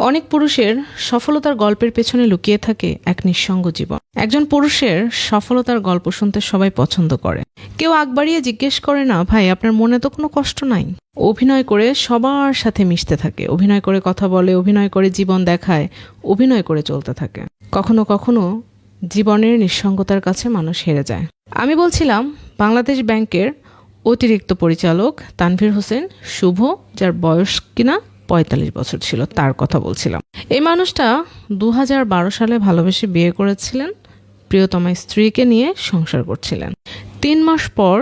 অনেক পুরুষের সফলতার গল্পের পেছনে লুকিয়ে থাকে এক নিঃসঙ্গ জীবন। একজন পুরুষের সফলতার গল্প শুনতে সবাই পছন্দ করে। কেউ আগ বাড়িয়ে জিজ্ঞেস করে না, ভাই আপনার মনে তো কোনো কষ্ট নাই? অভিনয় করে সবার সাথে মিশতে থাকে, অভিনয় করে কথা বলে, অভিনয় করে জীবন দেখায়, অভিনয় করে চলতে থাকে। কখনো কখনো জীবনের নিঃসঙ্গতার কাছে মানুষ হেরে যায়। আমি বলছিলাম বাংলাদেশ ব্যাংকের অতিরিক্ত পরিচালক তানভীর হোসেন শুভ, যার বয়স কিনা ৪৫ বছর ছিল, তার কথা বলছিলাম। এই মানুষটা ২০১২ সালে ভালোবেসে বিয়ে করেছিলেন, প্রিয়তমা স্ত্রীকে নিয়ে সংসার করছিলেন। ৩ মাস পর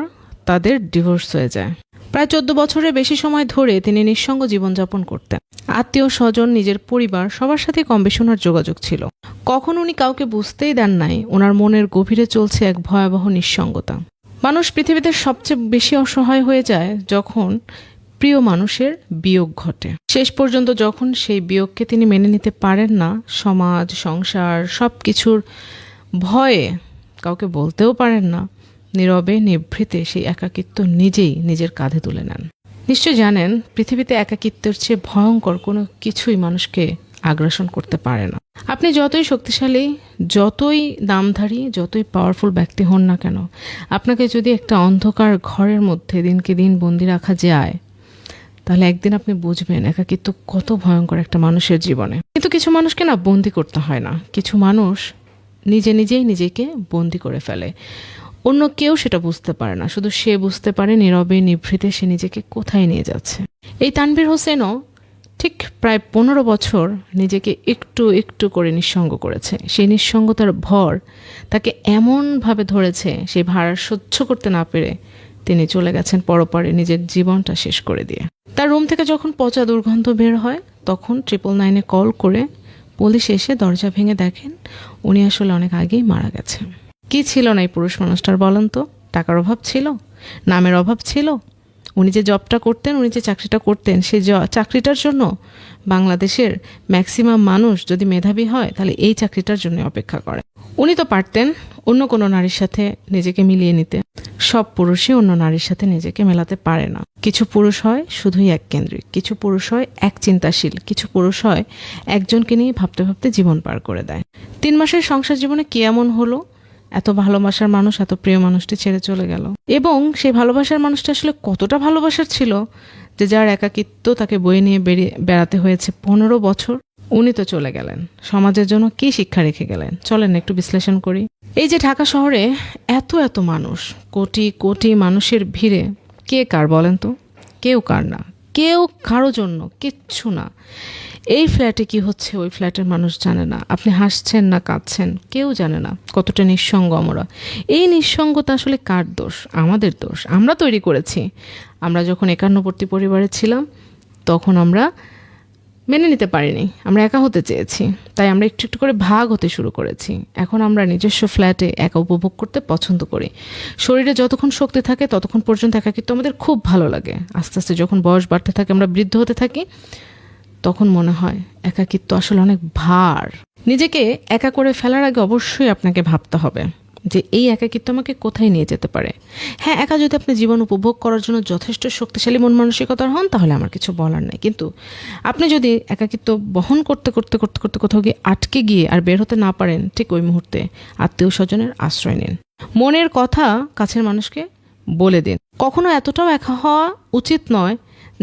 তাদের ডিভোর্স হয়ে যায়। প্রায় ১৪ বছরের বেশি সময় ধরে তিনি নিঃসঙ্গ জীবনযাপন করতেন। আত্মীয় স্বজন, নিজের পরিবার সবার সাথে কম বেশি ওনার যোগাযোগ ছিল। কখন উনি কাউকে বুঝতেই দেন নাই ওনার মনের গভীরে চলছে এক ভয়াবহ নিঃসঙ্গতা। মানুষ পৃথিবীতে সবচেয়ে বেশি অসহায় হয়ে যায় যখন প্রিয় মানুষের বিয়োগ ঘটে। শেষ পর্যন্ত যখন সেই বিয়োগকে তিনি মেনে নিতে পারেন না, সমাজ, সংসার সবকিছুর ভয়ে কাউকে বলতেও পারেন না, নীরবে নিভৃতে সেই একাকিত্ব নিজেই নিজের কাঁধে তুলে নেন। নিশ্চয় জানেন, পৃথিবীতে একাকিত্বের চেয়ে ভয়ঙ্কর কোনো কিছুই মানুষকে আগ্রাসন করতে পারে না। আপনি যতই শক্তিশালী, যতই নামধারী, যতই পাওয়ারফুল ব্যক্তি হন না কেন, আপনাকে যদি একটা অন্ধকার ঘরের মধ্যে দিনকে দিন বন্দি রাখা যায়, তাহলে একদিন আপনি বুঝবেন একাকিত্ব কত ভয়ঙ্কর একটা মানুষের জীবনে। কিন্তু কিছু মানুষকে না বন্দি করতে হয় না, কিছু মানুষ নিজেই নিজেকে বন্দি করে ফেলে। অন্য কেউ সেটা বুঝতে পারে না, শুধু সে বুঝতে পারে নীরবে নিভৃতে সে নিজেকে কোথায় নিয়ে যাচ্ছে। এই তানভীর হোসেনও ঠিক প্রায় ১৫ বছর নিজেকে একটু একটু করে নিঃসঙ্গ করেছে। সেই নিঃসঙ্গতার ভর তাকে এমনভাবে ধরেছে, সেই ভার সহ্য করতে না পেরে তিনি চলে গেছেন পরপারে, নিজের জীবনটা শেষ করে দিয়ে। তার রুম থেকে যখন পচা দুর্গন্ধ বের হয়, তখন 999-এ কল করে পুলিশ এসে দরজা ভেঙে দেখেন উনি আসলে অনেক আগেই মারা গেছেন। কি ছিল না এই পুরুষ মানুষটার বলেন তো? টাকার অভাব ছিল? নামের অভাব ছিল? উনি যে জবটা করতেন, উনি যে চাকরিটা করতেন, সেই চাকরিটার জন্য বাংলাদেশের ম্যাক্সিমাম মানুষ যদি মেধাবী হয় তাহলে এই চাকরিটার জন্য অপেক্ষা করে। উনি তো পারতেন অন্য কোনো নারীর সাথে নিজেকে মিলিয়ে নিতে। সব পুরুষই অন্য নারীর সাথে নিজেকে মেলাতে পারে না। কিছু পুরুষ হয় শুধুই এককেন্দ্রিক, কিছু পুরুষ হয় এক চিন্তাশীল, কিছু পুরুষ হয় একজনকে নিয়ে ভাবতে ভাবতে জীবন পার করে দেয়। ৩ মাসের সংসার জীবনে কি এমন হলো এত ভালোবাসার মানুষ, এত প্রিয় মানুষটি ছেড়ে চলে গেল? এবং সেই ভালোবাসার মানুষটা আসলে কতটা ভালোবাসার ছিল যে যার একাকিত্ব তাকে বয়ে নিয়ে বেড়াতে হয়েছে ১৫ বছর? উনি তো চলে গেলেন, সমাজের জন্য কি শিক্ষা রেখে গেলেন? চলেন একটু বিশ্লেষণ করি। এই যে ঢাকা শহরে এত এত মানুষ, কোটি কোটি মানুষের ভিড়ে কে কার বলেন তো? কেউ কার না, কেউ কারো জন্য কিচ্ছু না। এই ফ্ল্যাটে কি হচ্ছে ওই ফ্ল্যাটের মানুষ জানে না, আপনি হাসছেন না কাঁদছেন কেউ জানে না। কতটা নিঃসঙ্গ আমরা। এই নিঃসঙ্গতা আসলে কার দোষ? আমাদের দোষ, আমরা তৈরি করেছি। আমরা যখন একান্নবর্তী পরিবারে ছিলাম তখন আমরা মেনে নিতে পারিনি, আমরা একা হতে চেয়েছি, তাই আমরা একটু একটু করে ভাগ হতে শুরু করেছি। এখন আমরা নিজস্ব ফ্ল্যাটে একা উপভোগ করতে পছন্দ করি। শরীরে যতক্ষণ শক্তি থাকে ততক্ষণ পর্যন্ত একাকিত্ব আমাদের খুব ভালো লাগে। আস্তে আস্তে যখন বয়স বাড়তে থাকে, আমরা বৃদ্ধ হতে থাকি, তখন মনে হয় একাকিত্ব আসলে অনেক ভার। নিজেকে একা করে ফেলার আগে অবশ্যই আপনাকে ভাবতে হবে যে এই একাকিত্ব আমাকে কোথায় নিয়ে যেতে পারে। হ্যাঁ, একা যদি আপনি জীবন উপভোগ করার জন্য যথেষ্ট শক্তিশালী মন মানসিকতার হন তাহলে আমার কিছু বলার নাই। কিন্তু আপনি যদি একাকিত্ব বহন করতে করতে করতে করতে কোথাও গিয়ে আটকে গিয়ে আর বের হতে না পারেন, ঠিক ওই মুহূর্তে আত্মীয় স্বজনের আশ্রয় নিন। মনের কথা কাছের মানুষকে বলে দিন। কখনো এতটাও একা হওয়া উচিত নয়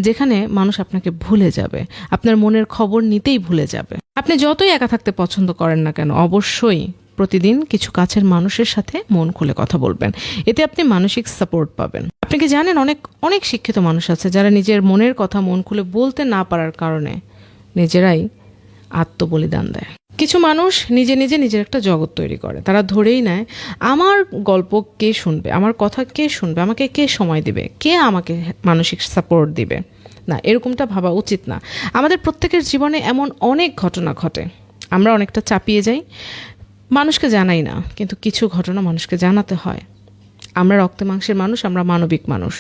যেখানে মানুষ আপনাকে ভুলে যাবে, আপনার মনের খবর নিতেই ভুলে যাবে। আপনি যতই একা থাকতে পছন্দ করেন না কেন, অবশ্যই প্রতিদিন কিছু কাছের মানুষের সাথে মন খুলে কথা বলবেন। এতে আপনি মানসিক সাপোর্ট পাবেন। আপনি কি জানেন, অনেক অনেক শিক্ষিত মানুষ আছে যারা নিজের মনের কথা মন খুলে বলতে না পারার কারণে নিজেরাই আত্মবলিদান দেয়। কিছু মানুষ নিজে নিজে নিজের একটা জগৎ তৈরি করে। তারা ধরেই নেয় আমার গল্প কে শুনবে, আমার কথা কে শুনবে, আমাকে কে সময় দিবে, কে আমাকে মানসিক সাপোর্ট দিবে। না, এরকমটা ভাবা উচিত না। আমাদের প্রত্যেকের জীবনে এমন অনেক ঘটনা ঘটে, আমরা অনেকটা চাপিয়ে যাই, মানুষকে জানাই না, কিন্তু কিছু ঘটনা মানুষকে জানাতে হয়। আমরা রক্তে মাংসের মানুষ, আমরা মানবিক মানুষ।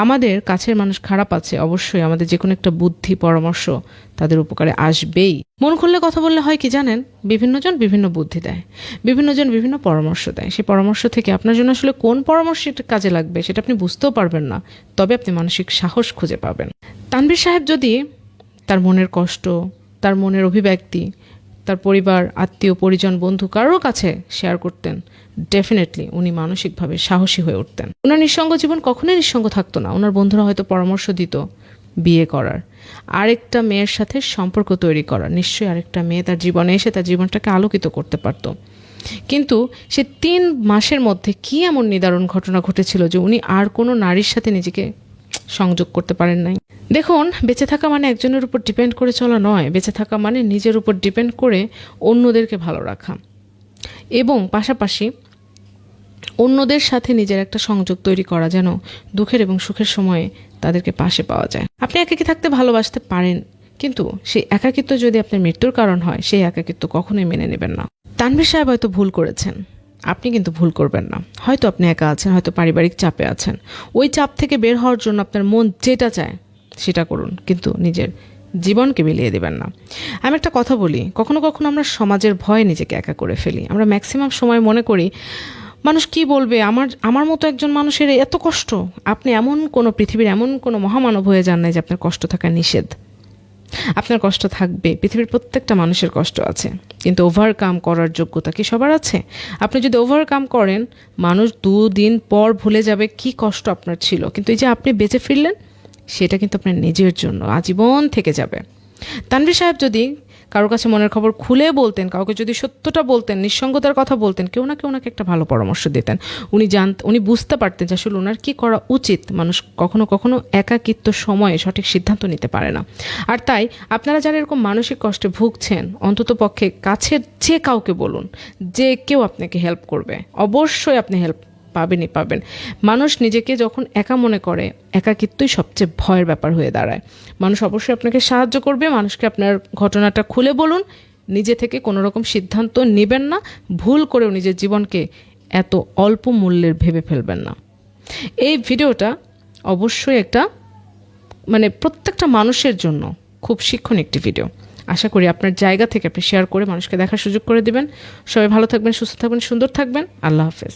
আমাদের কাছের মানুষ খারাপ আছে, অবশ্যই আমাদের যে কোনো একটা বুদ্ধি পরামর্শ তাদের উপকারে আসবেই। মন খুললে কথা বললে হয় কি জানেন, বিভিন্নজন বিভিন্ন বুদ্ধি দেয়, বিভিন্নজন বিভিন্ন পরামর্শ দেয়। সেই পরামর্শ থেকে আপনার জন্য আসলে কোন পরামর্শটা কাজে লাগবে সেটা আপনি বুঝতেও পারবেন না, তবে আপনি মানসিক সাহস খুঁজে পাবেন। তানভীর সাহেব যদি তার মনের কষ্ট, তার মনের অভিব্যক্তি তার পরিবার, আত্মীয়, পরিজন, বন্ধু কারোর কাছে শেয়ার করতেন, ডেফিনেটলি উনি মানসিকভাবে সাহসী হয়ে উঠতেন। ওনার নিঃসঙ্গ জীবন কখনোই নিঃসঙ্গ থাকতো না। ওনার বন্ধুরা হয়তো পরামর্শ দিত বিয়ে করার, আরেকটা মেয়ের সাথে সম্পর্ক তৈরি করার, নিশ্চয়ই আরেকটা মেয়ে তার জীবনে এসে তার জীবনটাকে আলোকিত করতে পারত। কিন্তু সে 3 মাসের মধ্যে কি এমন নিদারুণ ঘটনা ঘটেছিল যে উনি আর কোনো নারীর সাথে নিজেকে সংযোগ করতে পারেন নাই। দেখুন, বেঁচে থাকা মানে একজনের উপর ডিপেন্ড করে চলা নয়। বেঁচে থাকা মানে নিজের উপর ডিপেন্ড করে অন্যদেরকে ভালো রাখা এবং পাশাপাশি অন্যদের সাথে নিজের একটা সংযোগ তৈরি করা, যেন দুঃখের এবং সুখের সময়ে তাদেরকে পাশে পাওয়া যায়। আপনি একাকী থাকতে ভালোবাসতে পারেন, কিন্তু সেই একাকিত্ব যদি আপনার মৃত্যুর কারণ হয়, সেই একাকিত্ব কখনোই মেনে নেবেন না। তানভীর সাহেব হয়তো ভুল করেছেন, আপনি কিন্তু ভুল করবেন না। হয়তো আপনি একা আছেন, হয়তো পারিবারিক চাপে আছেন। ওই চাপ থেকে বের হওয়ার জন্য আপনার মন যেটা চায় সেটা করুন, কিন্তু নিজের জীবনকে বিলিয়ে দেবেন না। আমি একটা কথা বলি, কখনো কখনো আমরা সমাজের ভয়ে নিজেকে একা করে ফেলি। আমরা ম্যাক্সিমাম সময় মনে করি মানুষ কি বলবে, আমার মতো একজন মানুষের এত কষ্ট। আপনি এমন কোনো পৃথিবীর এমন কোনো মহামানব হয়ে যান না যে আপনার কষ্ট থাকা নিষেধ। আপনার কষ্ট থাকবে, পৃথিবীর প্রত্যেকটা মানুষের কষ্ট আছে, কিন্তু ওভারকাম করার যোগ্যতা কি সবার আছে? আপনি যদি ওভারকাম করেন, মানুষ 2 দিন পর ভুলে যাবে কি কষ্ট আপনার ছিল, কিন্তু এই যে আপনি বেঁচে ফিরলেন, সেটা কিন্তু আপনার নিজের জন্য আজীবন থেকে যাবে। তানভীর সাহেব যদি কারোর কাছে মনের খবর খুলে বলতেন, কাউকে যদি সত্যটা বলতেন, নিঃসঙ্গতার কথা বলতেন, কেউ না কেউ ওনাকে একটা ভালো পরামর্শ দিতেন। উনি বুঝতে পারতেন যে আসলে ওনার কী করা উচিত। মানুষ কখনো কখনো একাকিত্ব সময়ে সঠিক সিদ্ধান্ত নিতে পারে না। আর তাই আপনারা যারা এরকম মানসিক কষ্টে ভুগছেন, অন্তত পক্ষে কাছের যে কাউকে বলুন, যে কেউ আপনাকে হেল্প করবে। অবশ্যই আপনি হেল্প পাবেন। মানুষ নিজেকে যখন একা মনে করে, একাকিত্বই সবচেয়ে ভয়ের ব্যাপার হয়ে দাঁড়ায়। মানুষ অবশ্যই আপনাকে সাহায্য করবে। মানুষকে আপনার ঘটনাটা খুলে বলুন, নিজে থেকে কোনো রকম সিদ্ধান্ত নেবেন না। ভুল করেও নিজের জীবনকে এত অল্প মূল্যের ভেবে ফেলবেন না। এই ভিডিওটা অবশ্যই একটা প্রত্যেকটা মানুষের জন্য খুব শিক্ষণীয় একটি ভিডিও। আশা করি আপনার জায়গা থেকে আপনি শেয়ার করে মানুষকে দেখার সুযোগ করে দিবেন। সবাই ভালো থাকবেন, সুস্থ থাকবেন, সুন্দর থাকবেন। আল্লাহ হাফেজ।